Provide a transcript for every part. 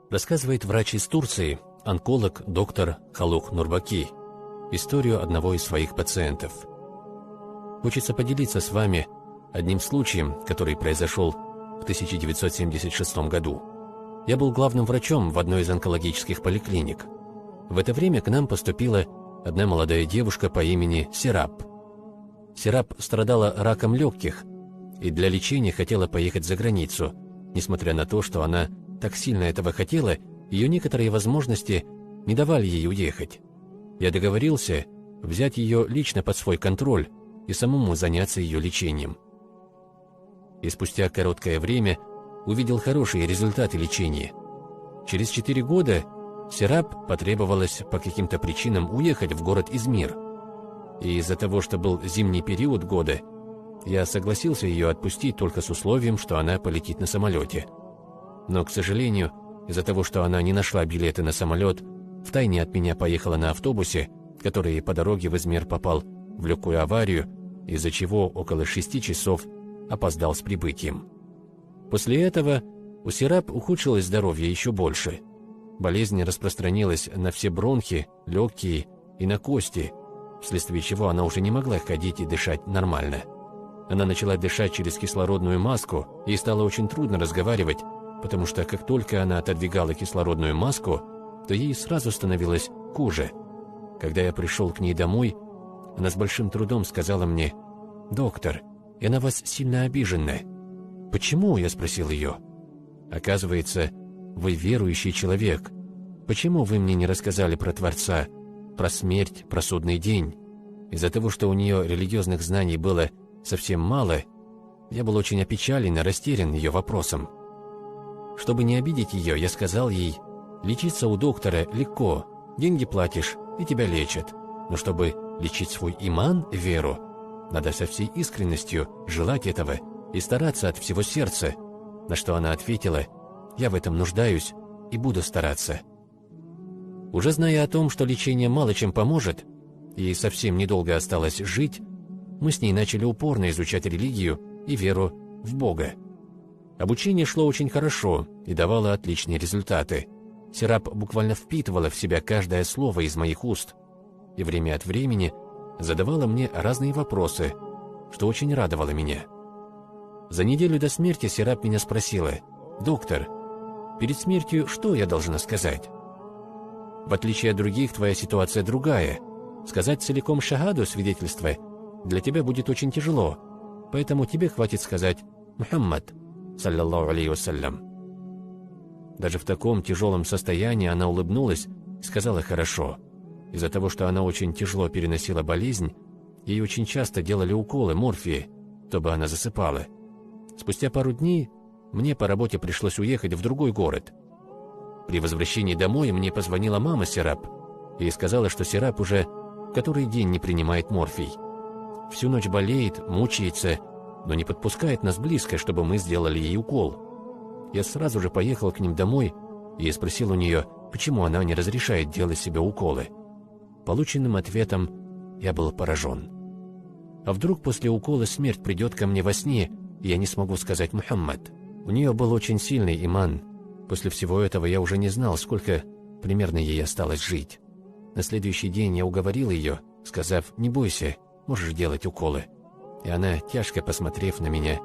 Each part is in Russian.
Рассказывает врач из Турции, онколог доктор Халук Нурбаки, историю одного из своих пациентов. Хочется поделиться с вами одним случаем, который произошел в 1976 году. Я был главным врачом в одной из онкологических поликлиник. В это время к нам поступила одна молодая девушка по имени Серап. Серап страдала раком легких и для лечения хотела поехать за границу. Несмотря на то, что она так сильно этого хотела, ее некоторые возможности не давали ей уехать. Я договорился взять ее лично под свой контроль и самому заняться ее лечением. И спустя короткое время увидел хорошие результаты лечения. Через 4 года Серап потребовалось по каким-то причинам уехать в город Измир. И из-за того, что был зимний период года, я согласился ее отпустить только с условием, что она полетит на самолете. Но, к сожалению, из-за того, что она не нашла билеты на самолет, втайне от меня поехала на автобусе, который по дороге в Измир попал в легкую аварию, из-за чего около 6 часов опоздал с прибытием. После этого у Серап ухудшилось здоровье еще больше. Болезнь распространилась на все бронхи, легкие и на кости, вследствие чего она уже не могла ходить и дышать нормально. Она начала дышать через кислородную маску, и стало очень трудно разговаривать, потому что как только она отодвигала кислородную маску, то ей сразу становилось хуже. Когда я пришел к ней домой, она с большим трудом сказала мне: «Доктор, я на вас сильно обижена». «Почему?» – я спросил ее. «Оказывается, вы верующий человек. Почему вы мне не рассказали про Творца, про смерть, про судный день?» Из-за того, что у нее религиозных знаний было совсем мало, я был очень опечален и растерян ее вопросом. Чтобы не обидеть ее, я сказал ей: «Лечиться у доктора легко, деньги платишь, и тебя лечат. Но чтобы лечить свой иман, веру, надо со всей искренностью желать этого и стараться от всего сердца». На что она ответила: «Я в этом нуждаюсь и буду стараться». Уже зная о том, что лечение мало чем поможет, ей совсем недолго осталось жить, мы с ней начали упорно изучать религию и веру в Бога. Обучение шло очень хорошо и давало отличные результаты. Серап буквально впитывала в себя каждое слово из моих уст и время от времени задавала мне разные вопросы, что очень радовало меня. За неделю до смерти Серап меня спросила: «Доктор, перед смертью что я должна сказать?» «В отличие от других, твоя ситуация другая. Сказать целиком шахаду, свидетельство, для тебя будет очень тяжело, поэтому тебе хватит сказать «Мухаммад, саллаллаху алейхи вассалям». Даже в таком тяжелом состоянии она улыбнулась и сказала: «Хорошо». Из-за того, что она очень тяжело переносила болезнь, ей очень часто делали уколы морфия, чтобы она засыпала. Спустя пару дней мне по работе пришлось уехать в другой город. При возвращении домой мне позвонила мама Серап и сказала, что Серап уже который день не принимает морфий. Всю ночь болеет, мучается, но не подпускает нас близко, чтобы мы сделали ей укол. Я сразу же поехал к ним домой и спросил у нее, почему она не разрешает делать себе уколы. Полученным ответом я был поражен. А вдруг после укола смерть придет ко мне во сне, и я не смогу сказать «Мухаммад»? У нее был очень сильный иман. После всего этого я уже не знал, сколько примерно ей осталось жить. На следующий день я уговорил ее, сказав: «Не бойся, можешь делать уколы». И она, тяжко посмотрев на меня,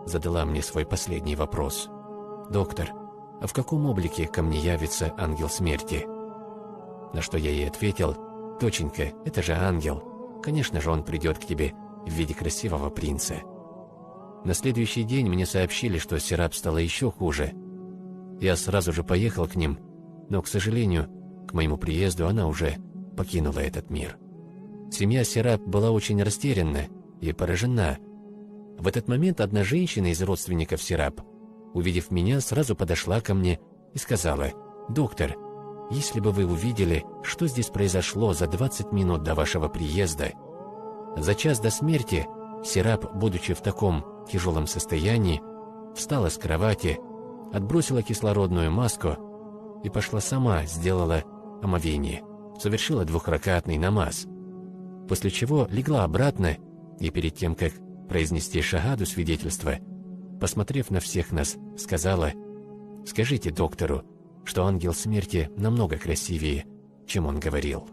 задала мне свой последний вопрос: «Доктор, а в каком облике ко мне явится ангел смерти?» На что я ей ответил: «Доченька, это же ангел. Конечно же, он придет к тебе в виде красивого принца». На следующий день мне сообщили, что Серап стало еще хуже. Я сразу же поехал к ним, но, к сожалению, к моему приезду она уже покинула этот мир. Семья Серап была очень растеряна и поражена. В этот момент одна женщина из родственников Серап, увидев меня, сразу подошла ко мне и сказала: «Доктор, если бы вы увидели, что здесь произошло за 20 минут до вашего приезда». За час до смерти Серап, будучи в таком тяжелом состоянии, встала с кровати, отбросила кислородную маску и пошла сама, сделала омовение, совершила 2-ракатный намаз, после чего легла обратно и перед тем, как произнести шахаду свидетельства, посмотрев на всех нас, сказала: «Скажите доктору, что ангел смерти намного красивее, чем он говорил.